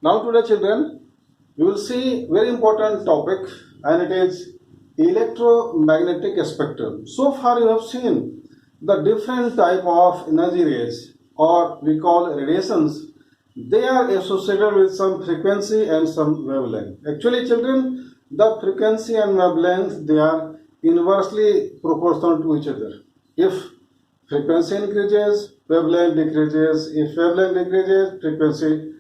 Now today children, you will see very important topic and it is electromagnetic spectrum. So far you have seen the different type of energy rays or we call radiations. They are associated with some frequency and some wavelength. Actually children, the frequency and wavelength they are inversely proportional to each other. If frequency increases, wavelength decreases. If wavelength decreases, frequency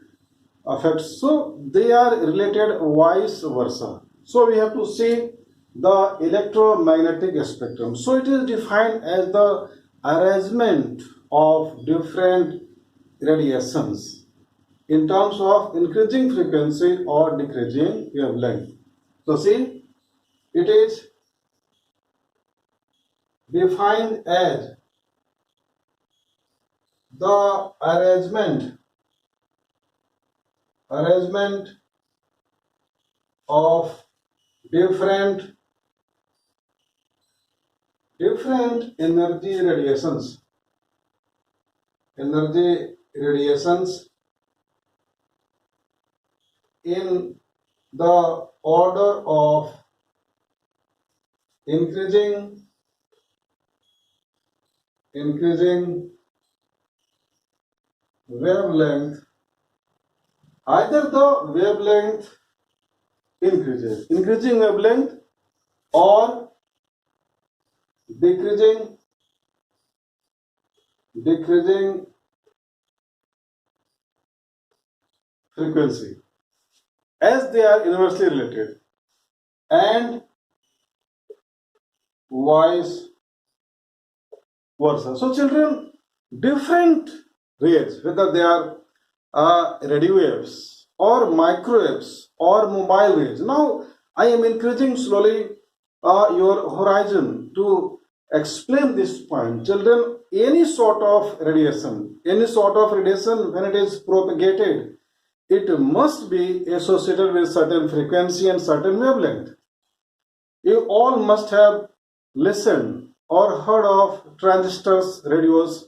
affects. So they are related vice versa. So we have to see the electromagnetic spectrum. So it is defined as the arrangement of different radiations in terms of increasing frequency or decreasing wavelength. So see, it is defined as the arrangement of different energy radiations in the order of increasing wavelength. Either the wavelength increasing wavelength or decreasing frequency, as they are inversely related, and vice versa. So children, different rays, whether they are radio waves or microwaves or mobile rays. Now I am increasing slowly your horizon to explain this point. Children, any sort of radiation when it is propagated, it must be associated with certain frequency and certain wavelength. You all must have listened or heard of transistors, radios.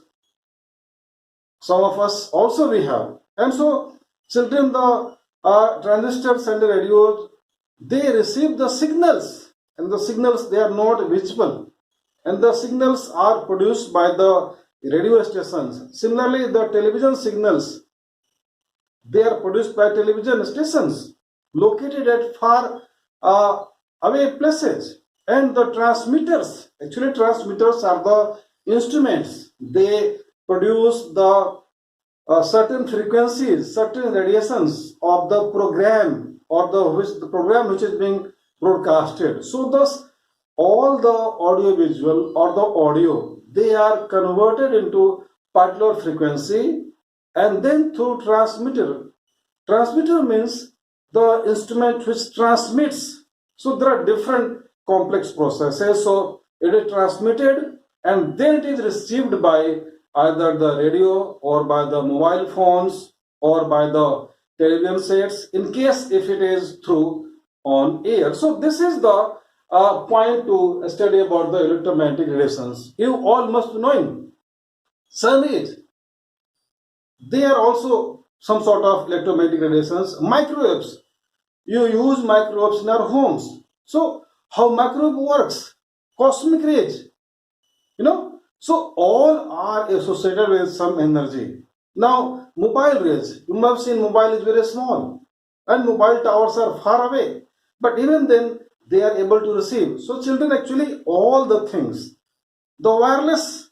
Some of us also we have. And so children, the transistors and the radios, they receive the signals, and the signals they are not visible, and the signals are produced by the radio stations. Similarly, the television signals, they are produced by television stations located at far away places. And the transmitters, actually transmitters are the instruments. They produce the certain frequencies, certain radiations of the program or the program which is being broadcasted. So thus all the audio visual or the audio, they are converted into particular frequency and then through transmitter. Transmitter means the instrument which transmits. So there are different complex processes. So it is transmitted and then it is received by either the radio or by the mobile phones or by the television sets, in case if it is through on air. So this is the point to study about the electromagnetic radiations. You all must be knowing. Sun is, they are also some sort of electromagnetic radiations. Microwaves, you use microwaves in our homes. So how microwave works? Cosmic rays, so all are associated with some energy. Now mobile rays, you must have seen mobile is very small and mobile towers are far away, but even then they are able to receive. So children, actually all the things, the wireless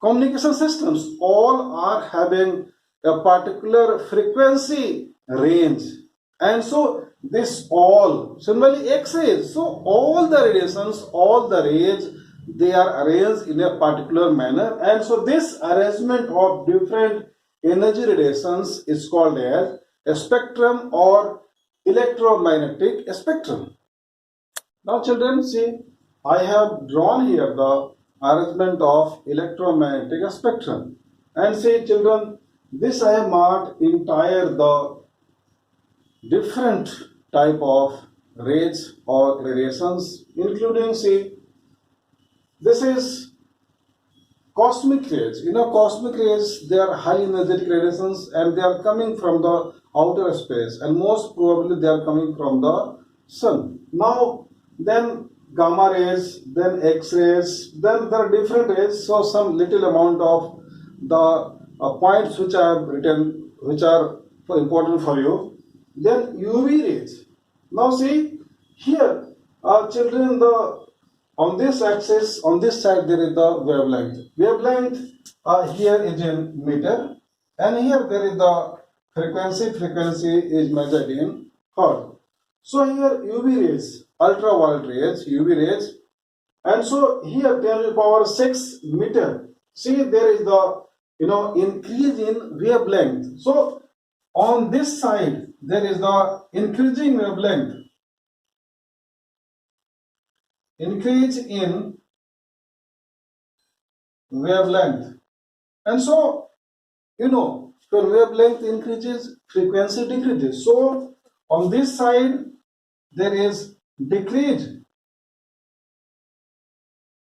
communication systems, all are having a particular frequency range. And so this all, similarly X-rays, so all the radiations, all the rays, they are arranged in a particular manner. And so this arrangement of different energy radiations is called as a spectrum or electromagnetic spectrum. Now children, see, I have drawn here the arrangement of electromagnetic spectrum. And see children, this I have marked entire the different type of rays or radiations, including, see, this is cosmic rays. Cosmic rays, they are high energetic radiations and they are coming from the outer space, and most probably they are coming from the sun. Now, then gamma rays, then X-rays, then there are different rays. So some little amount of the points which I have written, which are important for you. Then UV rays. Now see here, children, the on this axis, on this side there is the wavelength. Wavelength here is in meter, and here there is the frequency. Frequency is measured in hertz. So here UV rays, ultraviolet rays, UV rays, and so here 10 to the power 6 meter. See, there is the increase in wavelength. So on this side there is the increasing wavelength, increase in wavelength, and so when wavelength increases, frequency decreases. So on this side there is decrease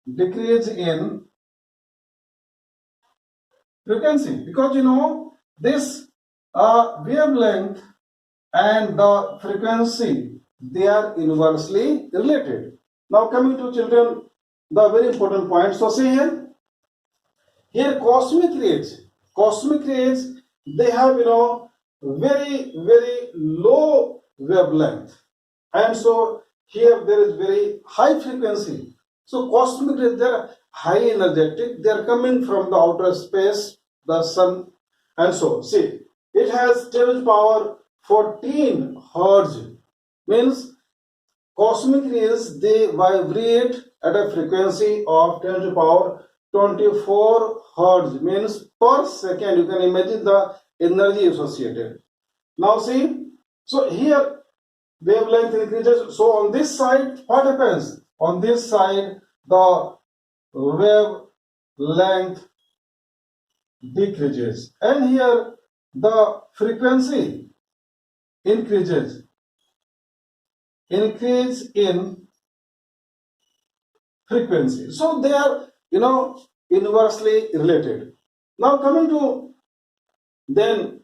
in frequency, because this wavelength and the frequency, they are inversely related. Now coming to children, the very important point. So see here cosmic rays, they have very very low wavelength, and so here there is very high frequency. So cosmic rays, they are high energetic, they are coming from the outer space, the sun, and so see it has 10 to the power 14 hertz. Means cosmic rays, they vibrate at a frequency of 10 to the power 24 hertz, means per second. You can imagine the energy associated. Now see, so here wavelength increases. So on this side, what happens? On this side, the wavelength decreases, and here the frequency increases. Increase in frequency. So they are inversely related. Now coming to then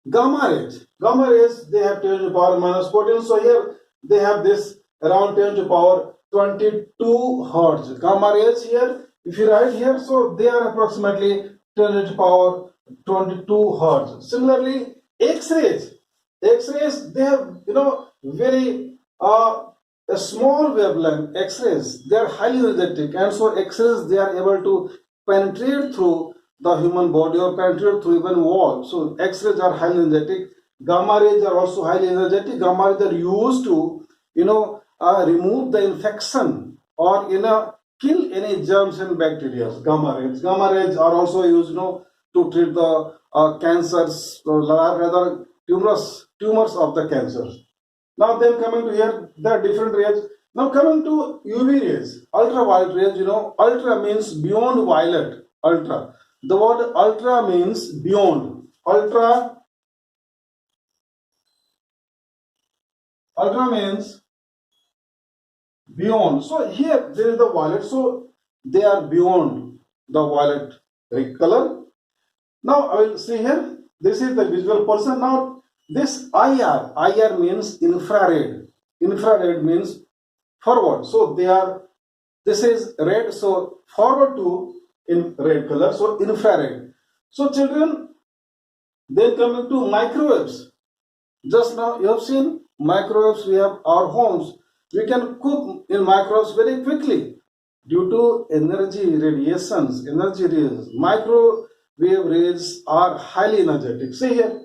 gamma rays. Gamma rays, they have 10 to the power minus 14. So here they have this around 10 to the power 22 hertz. Gamma rays here, if you write here, so they are approximately 10 to the power 22 hertz. Similarly, X-rays, they have very a small wavelength. X-rays, they are highly energetic, and so X-rays, they are able to penetrate through the human body or penetrate through even wall. So X-rays are highly energetic. Gamma rays are also highly energetic. Gamma rays are used to remove the infection or kill any germs and bacteria. Gamma rays are also used to treat the cancers, or rather tumors of the cancers. Now then coming to here, there are different rays. Now coming to UV rays, ultraviolet rays, ultra means beyond violet, ultra. The word ultra means beyond. Ultra means beyond. So here there is the violet, so they are beyond the violet color. Now I will see here, this is the visual person. Now this IR means infrared. Infrared means forward. So this is red, so forward to in red color, so infrared. So children, then coming to microwaves. Just now you have seen microwaves, we have our homes. We can cook in microwaves very quickly due to energy radiations, energy rays. Microwave rays are highly energetic. See here,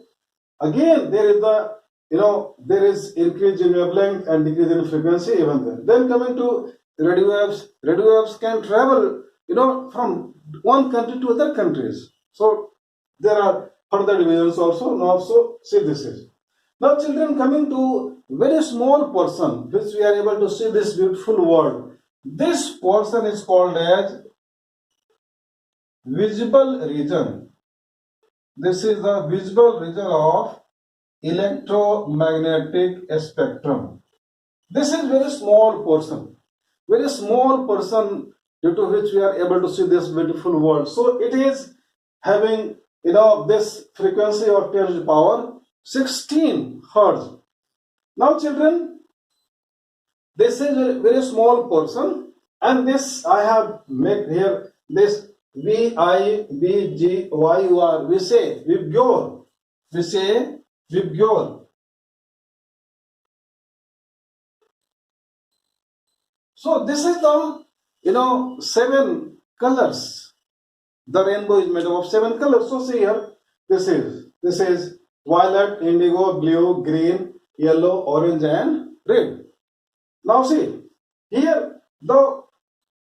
again there is there is increase in wavelength and decrease in frequency even then. Then coming to radio waves can travel from one country to other countries. So there are further divisions also. Now so see this is. Now children, coming to very small portion which we are able to see this beautiful world. This portion is called as visible region. This is the visible region of electromagnetic spectrum. This is very small portion due to which we are able to see this beautiful world. So it is having this frequency of 10 to the power 16 hertz. Now children, this is a very small portion, and this I have made here, this VIBGYUR, we say Vibgyor, we say Vibgyor. So this is the, 7 colors. The rainbow is made up of 7 colors. So see here, this is violet, indigo, blue, green, yellow, orange, and red. Now see here, the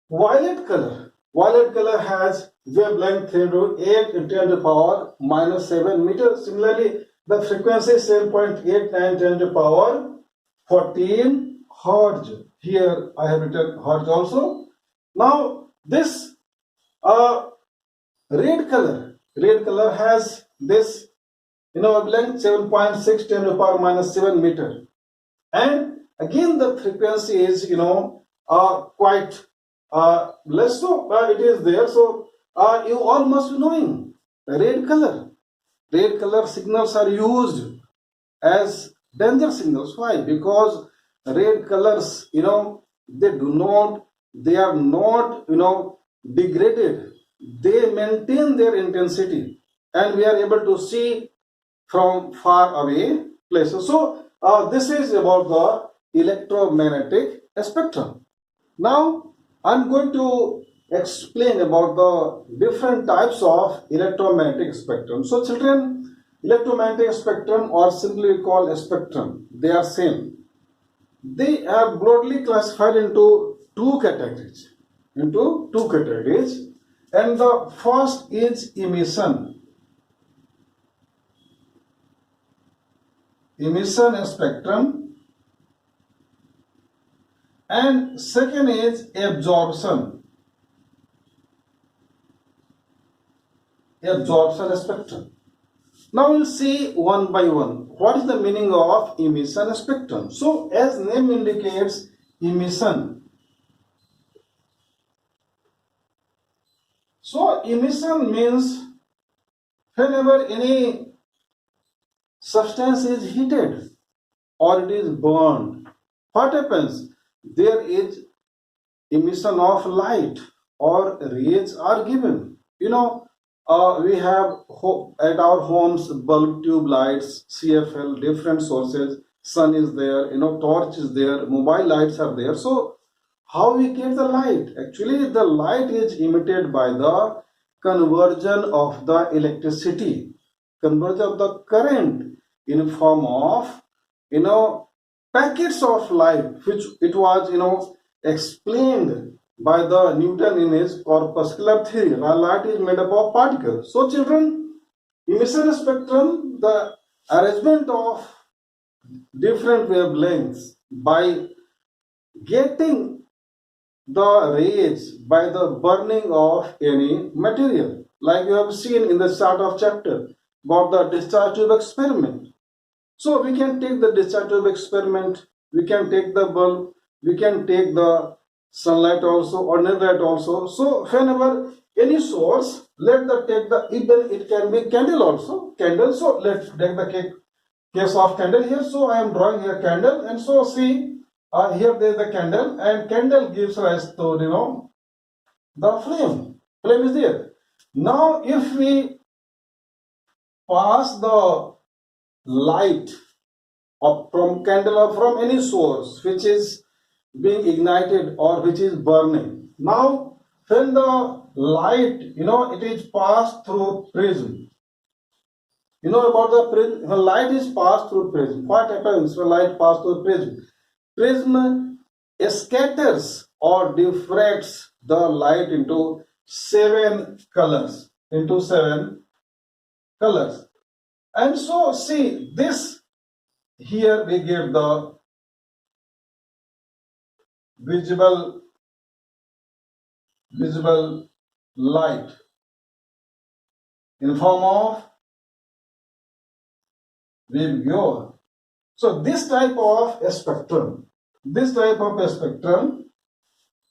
violet color has wavelength 3 to 8 into 10 to the power minus 7 meters. Similarly, the frequency is 7.89 10 to the power 14 hertz. Here I have written hertz also. Now this red color has this, wavelength 7.6 10 to the power minus 7 meter. And again the frequency is, quite less, so it is there. So you all must be knowing red color signals are used as danger signals. Why? Because red colors, they are not, degraded. They maintain their intensity, and we are able to see from far away places. So this is about the electromagnetic spectrum. Now I'm going to explain about the different types of electromagnetic spectrum. So children, electromagnetic spectrum, or simply called a spectrum, they are same. They are broadly classified into two categories. And the first is emission spectrum, and second is absorption spectrum. Now we'll see one by one what is the meaning of emission spectrum. So as name indicates, emission. So emission means whenever any substance is heated or it is burned, what happens? There is emission of light or rays are given. We have at our homes bulb, tube lights, CFL, different sources. Sun is there, torch is there, mobile lights are there. So how we get the light? Actually, the light is emitted by the conversion of the electricity, conversion of the current in form of, packets of light, which it was, explained by the Newton in his corpuscular theory. Light is made up of particles. So children, emission spectrum, the arrangement of different wavelengths by getting the rays by the burning of any material, like you have seen in the start of chapter about the discharge tube experiment. So we can take the discharge tube experiment, we can take the bulb, we can take the sunlight also, ordinary light also. So whenever any source, take the, even it can be candle also, candle. So let's take the case of candle here. So I am drawing here candle, and so see here there is the candle, and candle gives rise to, the flame. Flame is there. Now if we pass the light from candle or from any source which is being ignited or which is burning. Now when the light, it is passed through prism. You know about the prism? When light is passed through prism, what happens when light passes through prism? Prism scatters or diffracts the light into 7 colors. And so see this, here we give the visible light in form of wave. So this type of spectrum,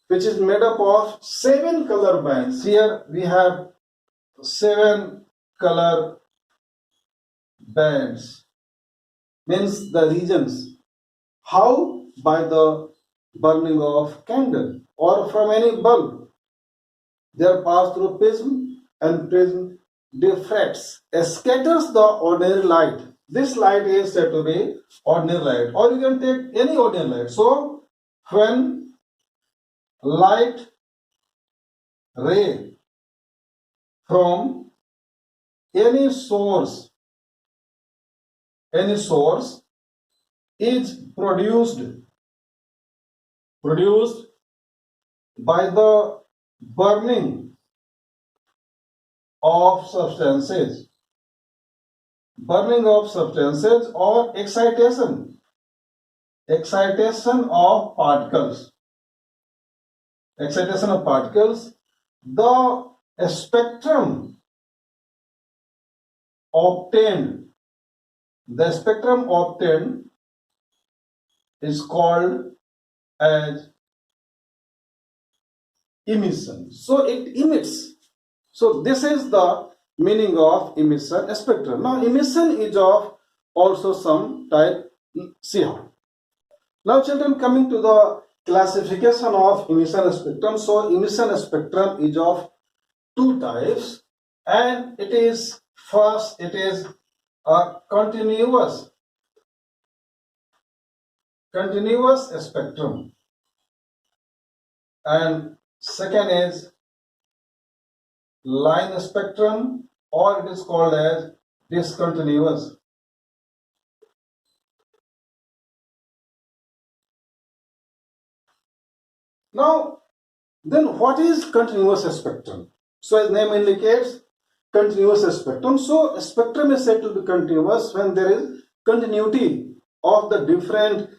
which is made up of 7 color bands. Here we have 7 color bands. means the regions. How? By the burning of candle or from any bulb. They are passed through prism, and prism diffracts, scatters the ordinary light. This light is said to be ordinary light, or you can take any ordinary light. So when light ray from any source is produced by the burning of substances or excitation of particles, the spectrum obtained is called as emission. So it emits. So this is the meaning of emission spectrum. Now emission is of also some type. See how. Now children, coming to the classification of emission spectrum. So emission spectrum is of two types, and it is first, it is a continuous spectrum, and second is line spectrum, or it is called as discontinuous. Now then, what is continuous spectrum? So as name indicates, continuous spectrum. So spectrum is said to be continuous when there is continuity of the different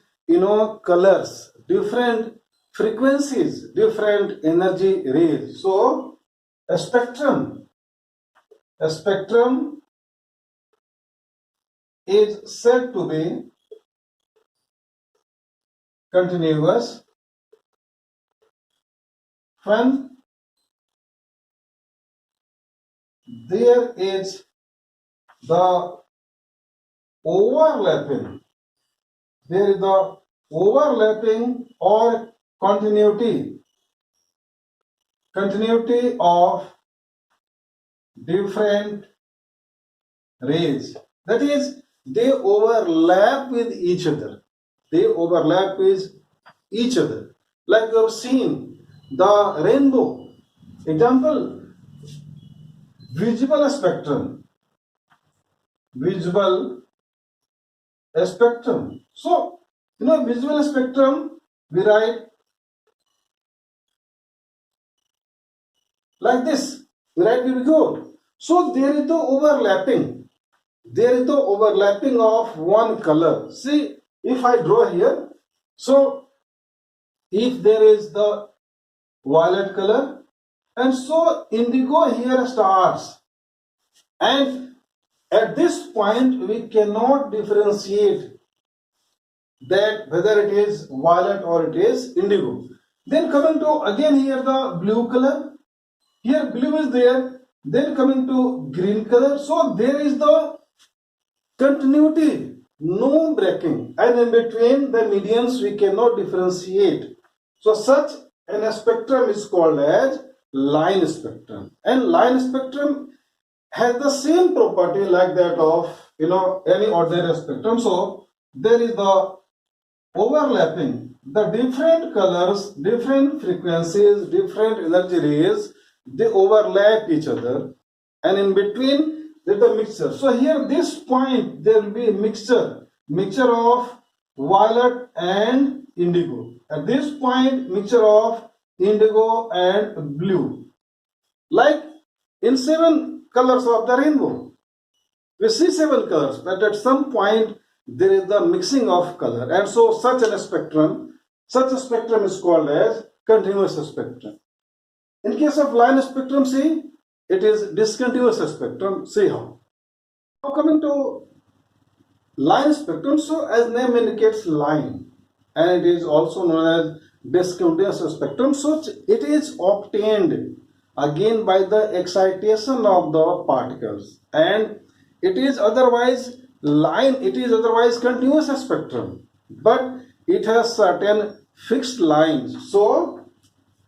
colors, different frequencies, different energy rays. So a spectrum is said to be continuous when there is the overlapping or continuity of different rays. That is, they overlap with each other. Like we have seen the rainbow. Example, visible spectrum. So, visible spectrum, we write like this. We write before. So there is the overlapping. Of one color. See, if I draw here, so if there is the violet color, and so indigo here starts, and at this point we cannot differentiate that whether it is violet or it is indigo. Then coming to again here the blue color, here blue is there, then coming to green color. So there is the continuity, no breaking, and in between the medians we cannot differentiate. So such an spectrum is called as line spectrum, and line spectrum has the same property like that of any ordinary spectrum. So there is the overlapping, the different colors, different frequencies, different energy rays, they overlap each other, and in between there is the mixture. So here this point there will be a mixture of violet and indigo. At this point, mixture of indigo and blue. Like in 7 colors of the rainbow, we see 7 colors, but at some point there is the mixing of color, and so such a spectrum is called as continuous spectrum. In case of line spectrum, see, it is discontinuous spectrum. See how. Now coming to line spectrum, so as name indicates line, and it is also known as discontinuous spectrum. So it is obtained again by the excitation of the particles, and it is otherwise line, it is otherwise continuous spectrum, but it has certain fixed lines. So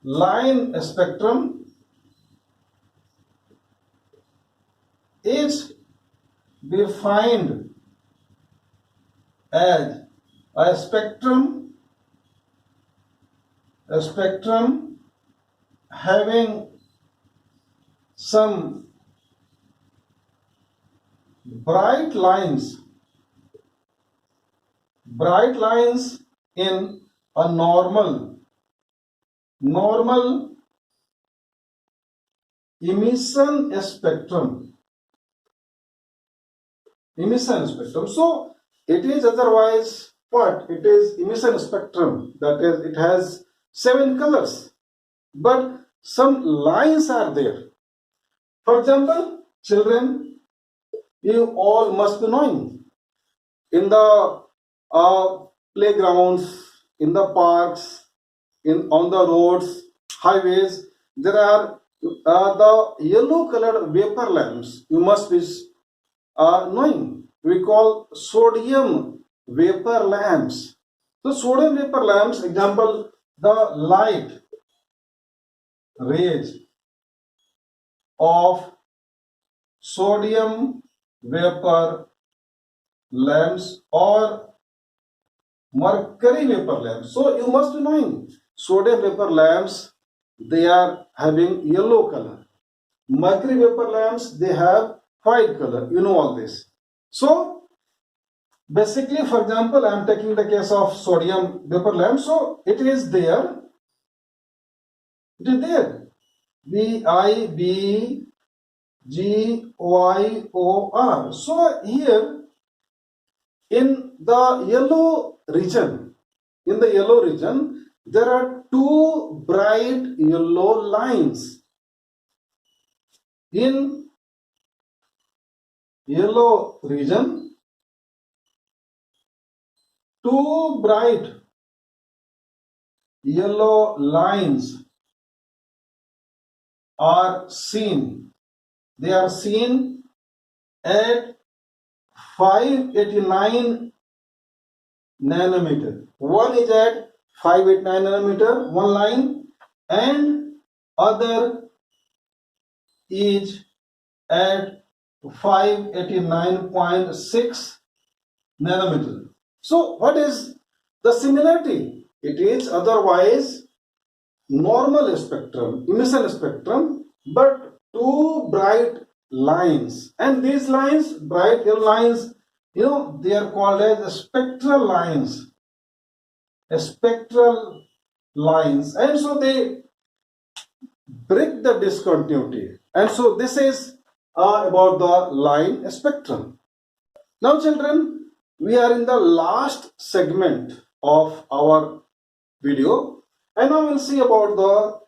line spectrum is defined as a spectrum having some bright lines in a normal emission spectrum. So it is otherwise what? It is emission spectrum. That is, it has 7 colors, but some lines are there. For example, children, you all must be knowing, in the playgrounds, in the parks, on the roads, highways, there are the yellow colored vapor lamps. You must be knowing. We call sodium vapor lamps. So sodium vapor lamps, example, the light rays of sodium vapor lamps or mercury vapor lamps. So you must be knowing, sodium vapor lamps, they are having yellow color. Mercury vapor lamps, they have white color. You know all this. So basically, for example, I am taking the case of sodium vapor lamp. So it is there. It is there. VIBGYOR. So here in the yellow region, there are 2 bright yellow lines. In yellow region, 2 bright yellow lines are seen. They are seen at 589 nanometer. One is at 589 nanometer, one line, and other is at 589.6 nanometer. So what is the similarity? It is otherwise normal spectrum, emission spectrum, but 2 bright lines, and these lines, bright yellow lines, they are called as spectral lines. And so they break the discontinuity. And so this is about the line spectrum. Now children, we are in the last segment of our video, and now we'll see about the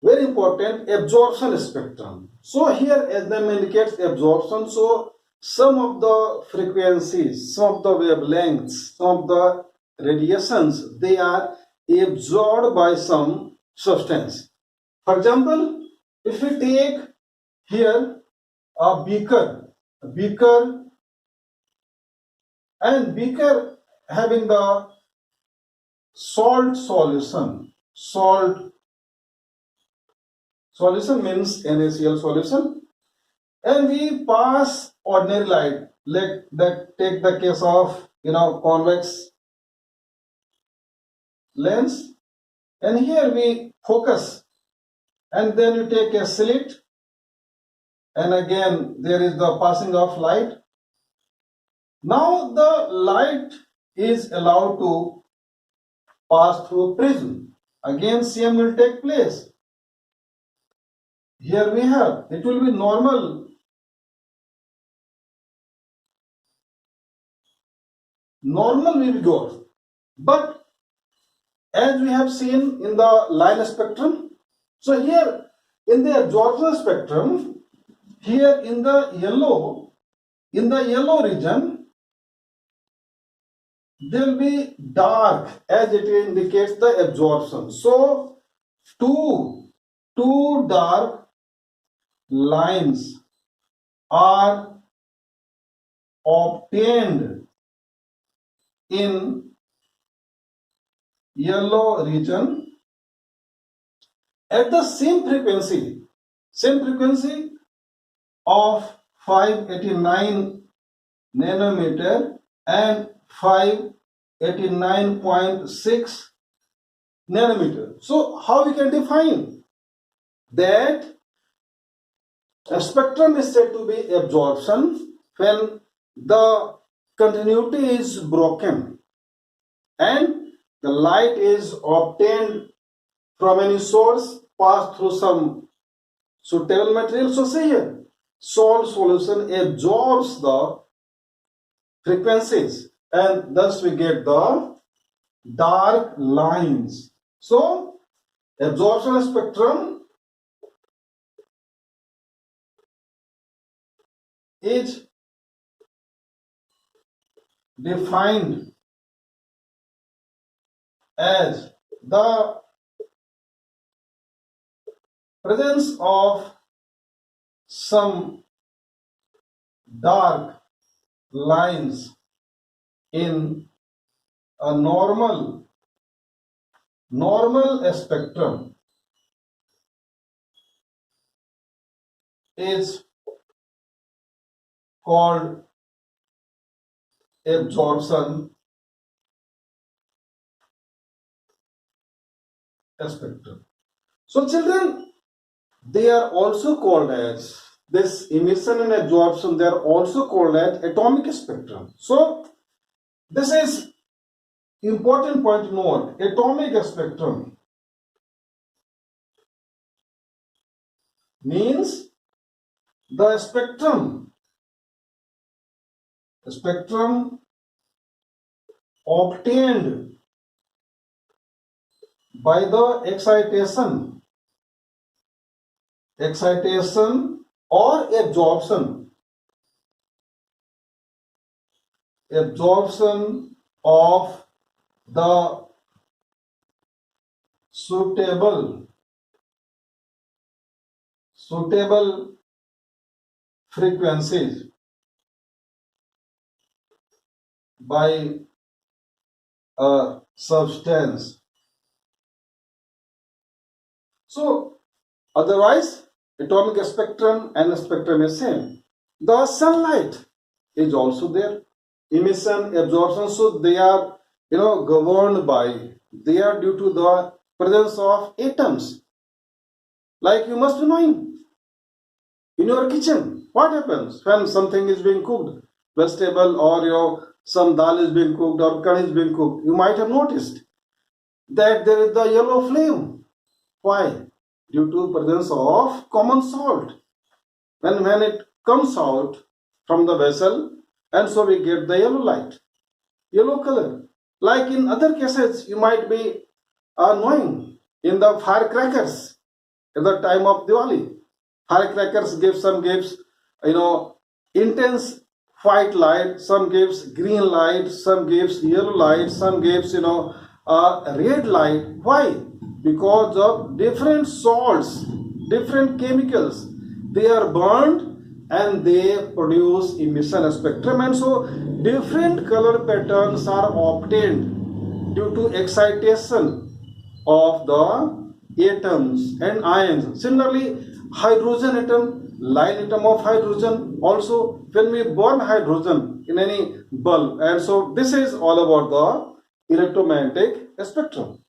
very important absorption spectrum. So here, as the name indicates, absorption, so some of the frequencies, some of the wavelengths, some of the radiations, they are absorbed by some substance. For example, if we take here a beaker and beaker having the salt solution. Solution means NaCl solution, and we pass ordinary light. Let that take the case of convex lens, and here we focus, and then you take a slit, and again there is the passing of light. Now the light is allowed to pass through prism. Again same will take place. Here we have, it will be normal waveguide. But as we have seen in the line spectrum, so here in the absorption spectrum, here in the yellow region, there will be dark as it indicates the absorption. So two dark lines are obtained in yellow region at the same frequency of 589 nanometer and 589.6 nanometer. So how we can define that? A spectrum is said to be absorption when the continuity is broken and the light is obtained from any source passed through some suitable material. So say here, salt solution absorbs the frequencies and thus we get the dark lines. So absorption spectrum is defined as the presence of some dark lines in a normal spectrum is called absorption spectrum. So children, they are also called as this emission and absorption, they are also called as atomic spectrum. So this is important point to note. Atomic spectrum means the spectrum obtained by the excitation or absorption of the suitable frequencies by a substance. So otherwise atomic spectrum and spectrum is same. The sunlight is also there. Emission, absorption, so they are governed by, they are due to the presence of atoms. Like you must be knowing, in your kitchen, what happens when something is being cooked, vegetable or some dal is being cooked or curry is being cooked, you might have noticed that there is the yellow flame. Why? Due to presence of common salt. When it comes out from the vessel, and so we get the yellow light, yellow color. Like in other cases, you might be knowing in the firecrackers at the time of Diwali. Firecrackers gives intense white light, some gives green light, some gives yellow light, some gives red light. Why? Because of different salts, different chemicals, they are burned and they produce emission spectrum, and so different color patterns are obtained due to excitation of the atoms and ions. Similarly, hydrogen atom, line atom of hydrogen, also when we burn hydrogen in any bulb, and so this is all about the electromagnetic spectrum.